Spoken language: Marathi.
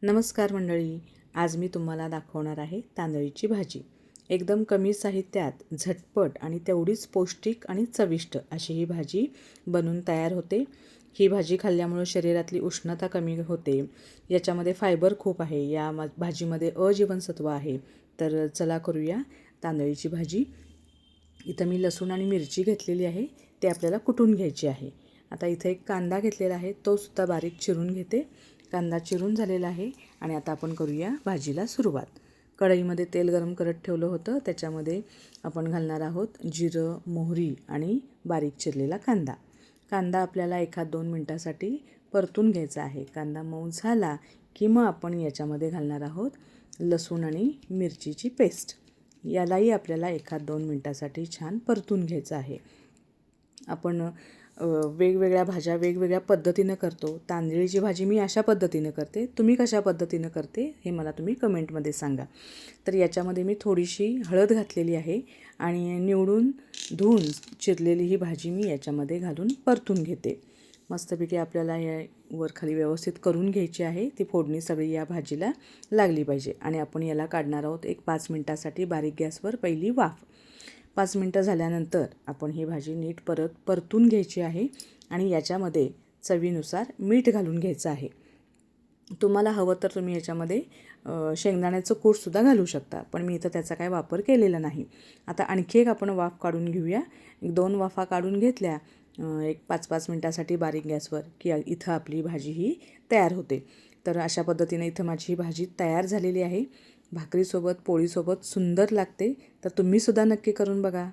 नमस्कार मंडळी, आज मी तुम्हाला दाखवणार आहे तांदळीची भाजी. एकदम कमी साहित्यात झटपट आणि तेवढीच पौष्टिक आणि चविष्ट अशी ही भाजी बनून तयार होते. ही भाजी खाल्ल्यामुळे शरीरातली उष्णता कमी होते. याच्यामध्ये फायबर खूप आहे. या भाजीमध्ये अ जीवनसत्व आहे. तर चला करूया तांदळीची भाजी. इथं मी लसूण आणि मिरची घेतलेली आहे, ते आपल्याला कुटून घ्यायची आहे. आता इथं एक कांदा घेतलेला आहे, तो सुद्धा बारीक चिरून घेते. कांदा चिरून झालेला आहे आणि आता आपण करूया भाजीला सुरुवात. कढईमध्ये तेल गरम करत ठेवलं होतं, त्याच्यामध्ये आपण घालणार आहोत जिरं, मोहरी आणि बारीक चिरलेला कांदा. कांदा आपल्याला 1-2 मिनटासाठी परतून घ्यायचा आहे. कांदा मऊ झाला की मग आपण याच्यामध्ये घालणार आहोत लसूण आणि मिरचीची पेस्ट. यालाही आपल्याला 1-2 मिनटासाठी छान परतून घ्यायचं आहे. आपण वेगवेगळ्या भाज्या वेगवेगळ्या पद्धतीनं करतो. तांदळीची भाजी मी अशा पद्धतीनं करते, तुम्ही कशा पद्धतीनं करते हे मला तुम्ही कमेंटमध्ये सांगा. तर याच्यामध्ये मी थोडीशी हळद घातलेली आहे आणि निवडून धुवून चिरलेली ही भाजी मी याच्यामध्ये घालून परतून घेते. मस्तपैकी आपल्याला हे वरखाली व्यवस्थित करून घ्यायची आहे. ती फोडणी सगळी या भाजीला लागली पाहिजे आणि आपण याला काढणार आहोत 5 मिनटासाठी बारीक गॅसवर पहिली वाफ. 5 मिनटं झाल्यानंतर आपण ही भाजी नीट परतून घ्यायची आहे आणि याच्यामध्ये चवीनुसार मीठ घालून घ्यायचं आहे. तुम्हाला हवं तर तुम्ही याच्यामध्ये शेंगदाण्याचं कूटसुद्धा घालू शकता, पण मी इथं त्याचा काय वापर केलेला नाही. आता आणखी एक आपण वाफ काढून घेऊया. 2 वाफा काढून घेतल्या 5-5 मिनटासाठी बारीक गॅसवर की इथं आपली भाजी ही तयार होते. तर अशा पद्धतीने इथं माझी ही भाजी तयार झालेली आहे. भाकरीसोबत पोळीसोबत सुंदर लागते. तर तुम्हीसुद्धा नक्की करून बघा.